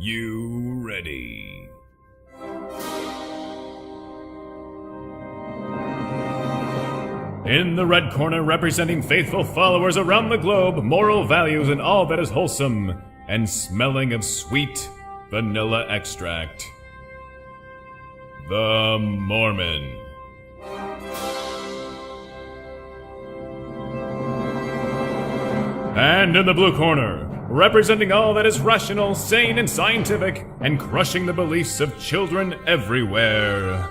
you ready? In the red corner, representing faithful followers around the globe, moral values and all that is wholesome, and smelling of sweet vanilla extract, the Mormon. And in the blue corner, representing all that is rational, sane, and scientific, and crushing the beliefs of children everywhere,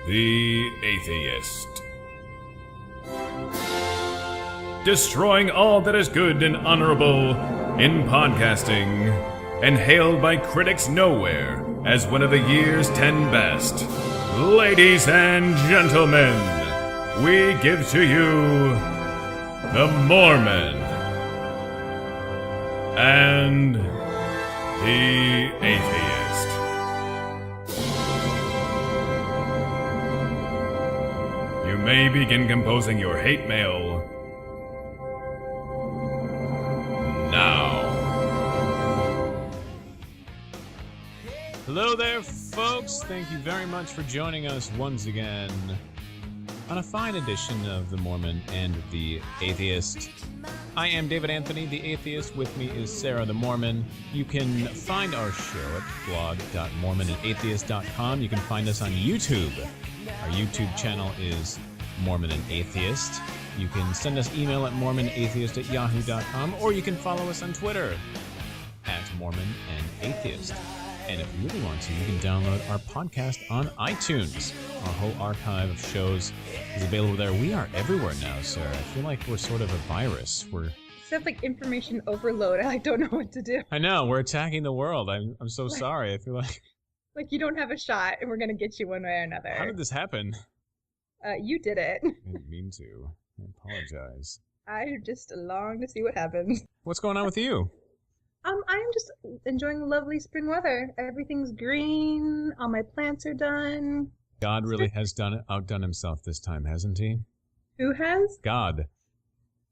the Atheist. Destroying all that is good and honorable in podcasting, and hailed by critics nowhere as one of the year's 10 best. Ladies and gentlemen, we give to you the Mormon and the Atheist. You may begin composing your hate mail now. Hello there, folks. Thank you very much for joining us once again on a fine edition of The Mormon and the Atheist. I am David Anthony, the Atheist. With me is Sarah, the Mormon. You can find our show at blog.mormonandatheist.com. You can find us on YouTube. Our YouTube channel is Mormon and Atheist. You can send us email at mormonatheist@yahoo.com, or you can follow us on Twitter at Mormon and Atheist. And if you really want to, you can download our podcast on iTunes. Our whole archive of shows is available there. We are everywhere now, Sarah. I feel like we're sort of a virus. Sounds like information overload. I don't know what to do. I know, we're attacking the world. I'm so sorry. I feel like you don't have a shot, and we're gonna get you one way or another. How did this happen? You did it. I didn't mean to. I apologize. I'm just along to see what happens. What's going on with you? I am just enjoying lovely spring weather. Everything's green. All my plants are done. God really has outdone himself this time, hasn't he? Who has? God.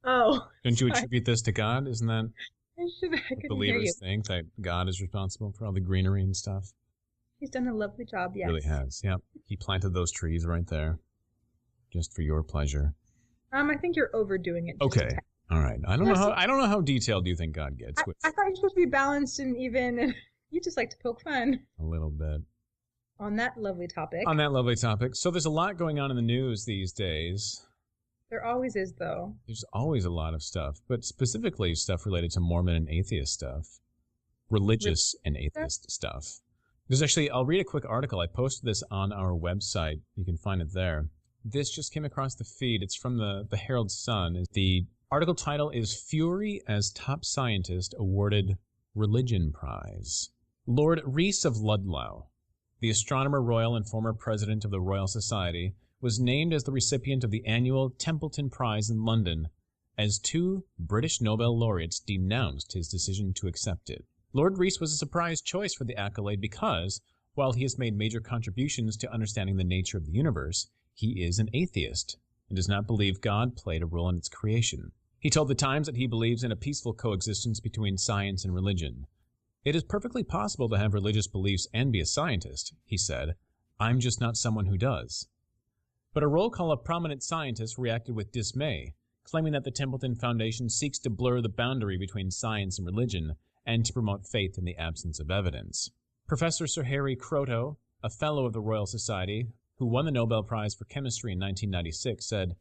Oh. Don't you attribute this to God? Isn't that I couldn't believers hear you. think that God is responsible for all the greenery and stuff? He's done a lovely job, yes. Really has, yep. He planted those trees right there, just for your pleasure. I think you're overdoing it. Okay. All right. I don't know how detailed you think God gets. I thought you're supposed to be balanced and even, and you just like to poke fun. A little bit. On that lovely topic. So there's a lot going on in the news these days. There always is, though. There's always a lot of stuff, but specifically stuff related to Mormon and atheist stuff. Religious and atheist stuff. There's actually, I'll read a quick article. I posted this on our website. You can find it there. This just came across the feed. It's from the Herald Sun. The article title is Fury as Top Scientist Awarded Religion Prize. Lord Rees of Ludlow, the Astronomer Royal and former president of the Royal Society, was named as the recipient of the annual Templeton Prize in London, as 2 British Nobel laureates denounced his decision to accept it. Lord Rees was a surprise choice for the accolade because, while he has made major contributions to understanding the nature of the universe, he is an atheist and does not believe God played a role in its creation. He told the Times that he believes in a peaceful coexistence between science and religion. It is perfectly possible to have religious beliefs and be a scientist, he said. I'm just not someone who does. But a roll call of prominent scientists reacted with dismay, claiming that the Templeton Foundation seeks to blur the boundary between science and religion and to promote faith in the absence of evidence. Professor Sir Harry Kroto, a fellow of the Royal Society, who won the Nobel Prize for Chemistry in 1996, said,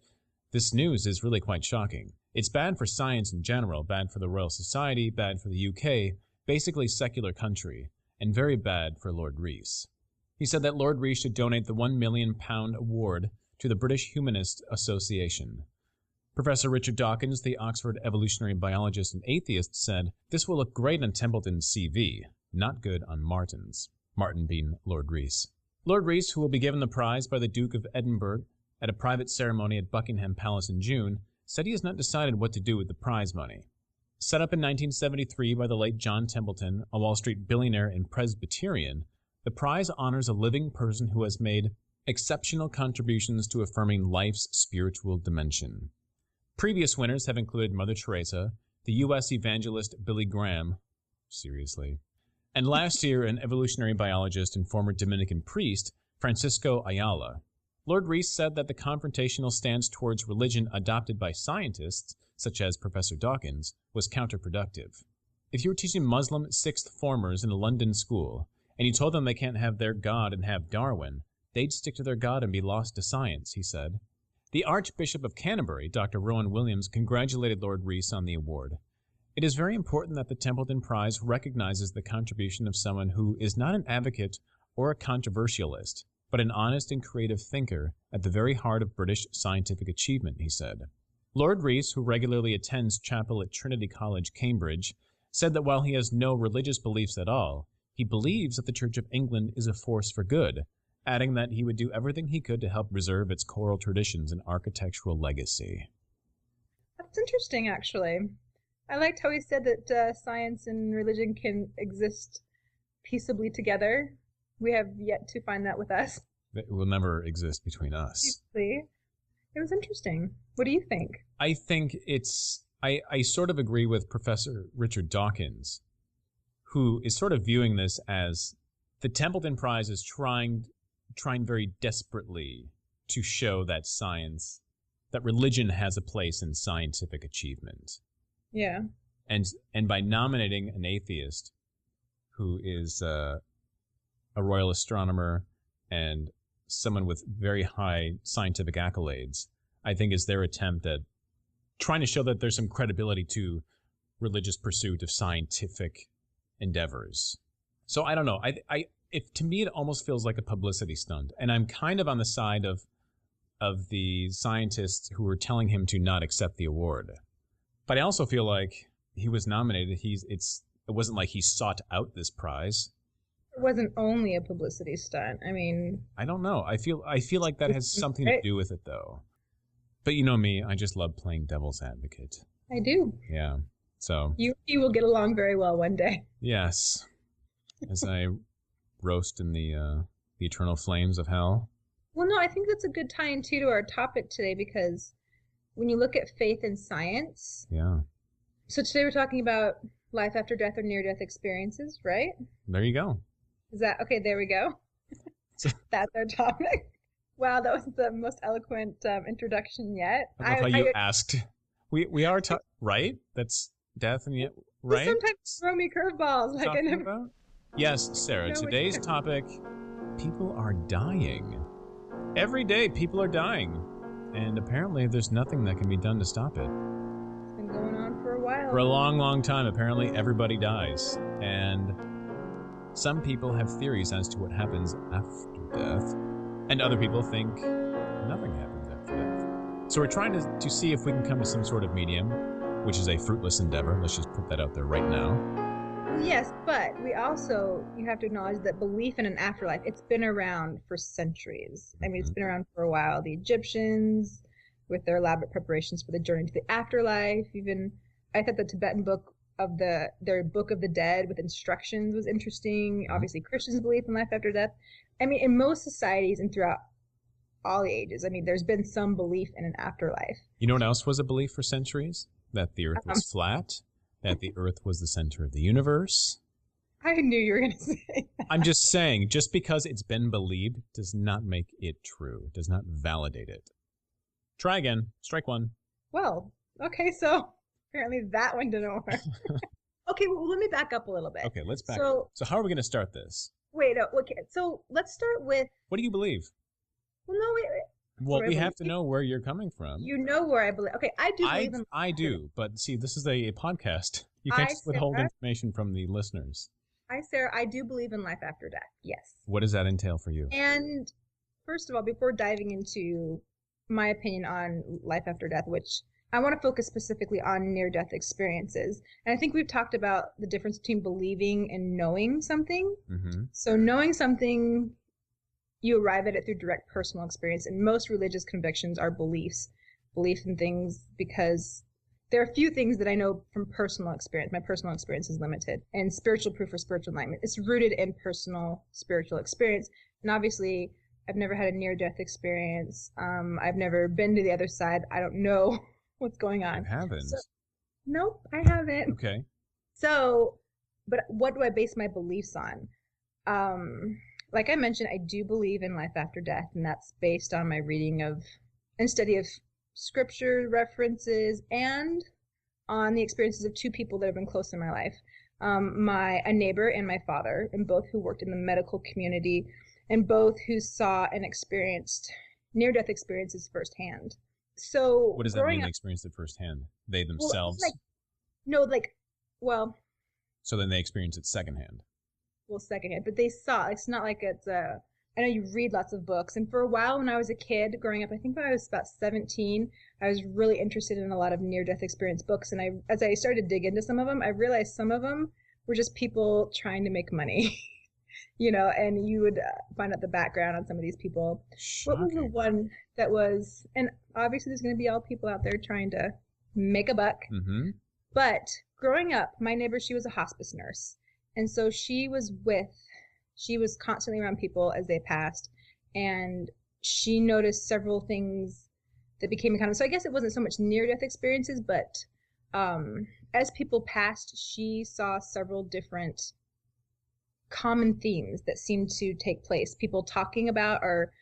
"This news is really quite shocking. It's bad for science in general, bad for the Royal Society, bad for the UK, basically secular country, and very bad for Lord Rees." He said that Lord Rees should donate the £1 million award to the British Humanist Association. Professor Richard Dawkins, the Oxford evolutionary biologist and atheist, said, "This will look great on Templeton's CV, not good on Martin's." Martin being Lord Rees. Lord Rees, who will be given the prize by the Duke of Edinburgh at a private ceremony at Buckingham Palace in June, said he has not decided what to do with the prize money. Set up in 1973 by the late John Templeton, a Wall Street billionaire and Presbyterian, the prize honors a living person who has made exceptional contributions to affirming life's spiritual dimension. Previous winners have included Mother Teresa, the U.S. evangelist Billy Graham, seriously, and last year an evolutionary biologist and former Dominican priest, Francisco Ayala. Lord Rees said that the confrontational stance towards religion adopted by scientists, such as Professor Dawkins, was counterproductive. If you were teaching Muslim sixth formers in a London school, and you told them they can't have their God and have Darwin, they'd stick to their God and be lost to science, he said. The Archbishop of Canterbury, Dr. Rowan Williams, congratulated Lord Rees on the award. It is very important that the Templeton Prize recognizes the contribution of someone who is not an advocate or a controversialist, but an honest and creative thinker at the very heart of British scientific achievement, he said. Lord Rees, who regularly attends chapel at Trinity College, Cambridge, said that while he has no religious beliefs at all, he believes that the Church of England is a force for good, adding that he would do everything he could to help preserve its choral traditions and architectural legacy. That's interesting, actually. I liked how he said that science and religion can exist peaceably together. We have yet to find that with us. It will never exist between us. Peacefully. It was interesting. What do you think? I think I sort of agree with Professor Richard Dawkins, who is sort of viewing this as the Templeton Prize is trying very desperately to show that that religion has a place in scientific achievement. Yeah. And by nominating an atheist who is a royal astronomer and someone with very high scientific accolades, I think is their attempt at trying to show that there's some credibility to religious pursuit of scientific endeavors. So I don't know. To me, it almost feels like a publicity stunt, and I'm kind of on the side of the scientists who were telling him to not accept the award. But I also feel like he was nominated. It wasn't like he sought out this prize. It wasn't only a publicity stunt. I mean, I don't know. I feel like that has something to do with it, though. But you know me, I just love playing devil's advocate. I do. Yeah. So you will get along very well one day. Yes. As I roast in the eternal flames of hell. Well, no, I think that's a good tie-in too to our topic today, because when you look at faith and science. Yeah. So today we're talking about life after death or near-death experiences, right? There you go. Is that okay? There we go. That's our topic. Wow, that was the most eloquent introduction yet. I love how you asked. We are right. That's death and yet right. You sometimes throw me curveballs. Like I never. About? Yes, Sarah. Today's topic: people are dying. Every day, people are dying, and apparently, there's nothing that can be done to stop it. It's been going on for a while. For a long, long time, apparently, everybody dies, and some people have theories as to what happens after death. And other people think nothing happens after death. So we're trying to see if we can come to some sort of medium, which is a fruitless endeavor. Let's just put that out there right now. Yes, but you have to acknowledge that belief in an afterlife, it's been around for centuries. I mean, it's been around for a while. The Egyptians, with their elaborate preparations for the journey to the afterlife, even, I thought the Tibetan book of their Book of the Dead with instructions was interesting. Obviously, Christians believe in life after death. I mean, in most societies and throughout all the ages, I mean, there's been some belief in an afterlife. You know what else was a belief for centuries? That the earth was flat, that the earth was the center of the universe. I knew you were going to say that. I'm just saying, just because it's been believed does not make it true, does not validate it. Try again. Strike one. Well, okay, so apparently that one didn't work. Okay, well, let me back up a little bit. Okay, let's back up. So how are we going to start this? Wait, okay, so let's start with... What do you believe? Well, no, wait. Well, we have to know where you're coming from. You know where I believe. Okay, I do believe in... I do, but see, this is a podcast. You can't just withhold information from the listeners. Sarah, I do believe in life after death, yes. What does that entail for you? And first of all, before diving into my opinion on life after death, which I want to focus specifically on near-death experiences. And I think we've talked about the difference between believing and knowing something. Mm-hmm. So knowing something, you arrive at it through direct personal experience. And most religious convictions are beliefs. Belief in things, because there are a few things that I know from personal experience. My personal experience is limited. And spiritual proof or spiritual enlightenment, it's rooted in personal spiritual experience. And obviously, I've never had a near-death experience. I've never been to the other side. I don't know what's going on. You haven't. Nope, I haven't. Okay. So, but what do I base my beliefs on? Like I mentioned, I do believe in life after death, and that's based on my reading of and study of scripture references and on the experiences of two people that have been close in my life. A neighbor and my father, and both who worked in the medical community, and both who saw and experienced near-death experiences firsthand. So What does that mean? They experienced it firsthand. They themselves. Well, no, well. So then they experienced it secondhand. Well, secondhand, but they saw. It's not like it's a. I know you read lots of books, and for a while when I was a kid growing up, I think when I was about 17, I was really interested in a lot of near-death experience books, and as I started to dig into some of them, I realized some of them were just people trying to make money, and you would find out the background on some of these people. Shocking. What was the one that was, and obviously there's going to be all people out there trying to make a buck, but growing up, my neighbor, she was a hospice nurse, and so she was constantly around people as they passed, and she noticed several things that became so I guess it wasn't so much near-death experiences, but as people passed, she saw several different common themes that seemed to take place. People talking about or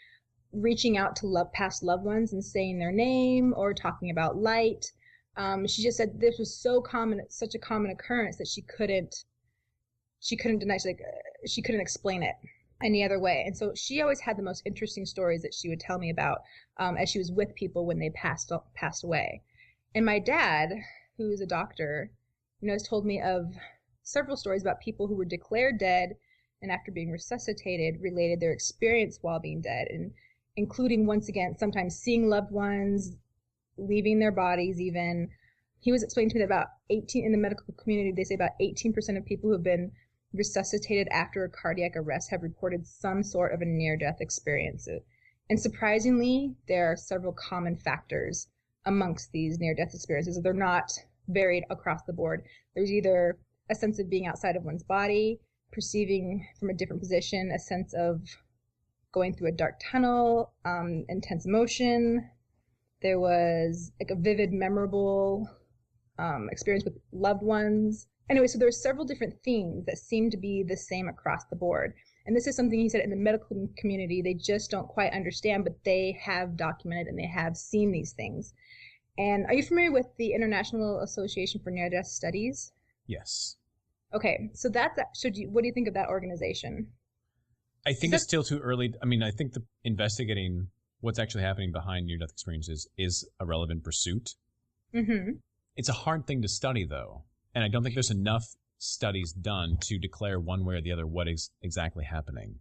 reaching out to past loved ones and saying their name or talking about light. She just said this was so common, such a common occurrence that she couldn't deny. She couldn't explain it any other way. And so she always had the most interesting stories that she would tell me about as she was with people when they passed away. And my dad, who is a doctor, has told me of several stories about people who were declared dead and after being resuscitated related their experience while being dead, and including, once again, sometimes seeing loved ones, leaving their bodies even. He was explaining to me that about 18 in the medical community, they say about 18% of people who have been resuscitated after a cardiac arrest have reported some sort of a near-death experience. And surprisingly, there are several common factors amongst these near-death experiences. They're not varied across the board. There's either a sense of being outside of one's body, perceiving from a different position, a sense of going through a dark tunnel, intense emotion. There was like a vivid, memorable experience with loved ones. Anyway, so there's several different themes that seem to be the same across the board. And this is something he said in the medical community, they just don't quite understand, but they have documented and they have seen these things. And are you familiar with the International Association for Near-Death Studies? Yes. Okay, so what do you think of that organization? I think it's still too early. I mean, I think investigating what's actually happening behind near-death experiences is a relevant pursuit. Mm-hmm. It's a hard thing to study, though. And I don't think there's enough studies done to declare one way or the other what is exactly happening.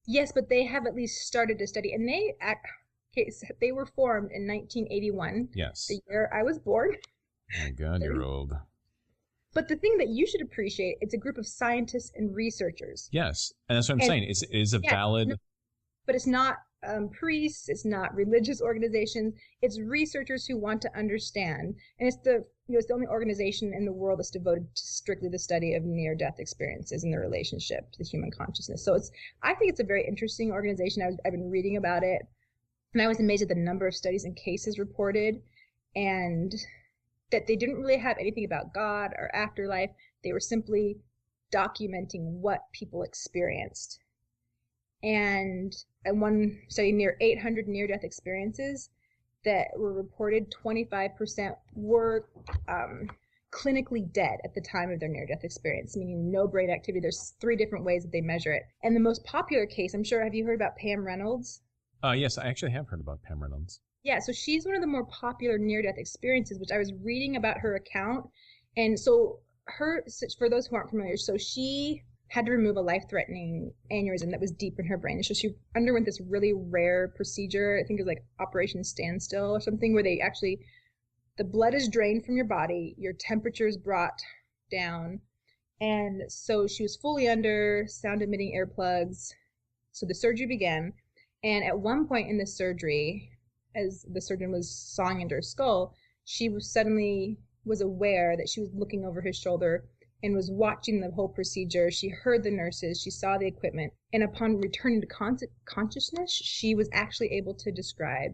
Yes, but they have at least started to study. And they were formed in 1981. Yes. The year I was born. Oh, my God, you're old. But the thing that you should appreciate, it's a group of scientists and researchers. Yes, and that's what I'm saying. It is a valid... But it's not priests, it's not religious organizations, it's researchers who want to understand. And it's the only organization in the world that's devoted to strictly the study of near-death experiences and their relationship to the human consciousness. So I think it's a very interesting organization. I've been reading about it, and I was amazed at the number of studies and cases reported, and that they didn't really have anything about God or afterlife. They were simply documenting what people experienced. And in one study, near 800 near-death experiences that were reported, 25% were clinically dead at the time of their near-death experience, meaning no brain activity. There's 3 different ways that they measure it. And the most popular case, have you heard about Pam Reynolds? Yes, I actually have heard about Pam Reynolds. Yeah, so she's one of the more popular near-death experiences, which I was reading about her account. And so for those who aren't familiar, so she had to remove a life-threatening aneurysm that was deep in her brain. And so she underwent this really rare procedure, I think it was like Operation Standstill or something, where the blood is drained from your body, your temperature is brought down, and so she was fully under sound-emitting earplugs. So the surgery began, and at one point in the surgery, as the surgeon was sawing into her skull, she suddenly was aware that she was looking over his shoulder and was watching the whole procedure. She heard the nurses, she saw the equipment, and upon returning to consciousness, she was actually able to describe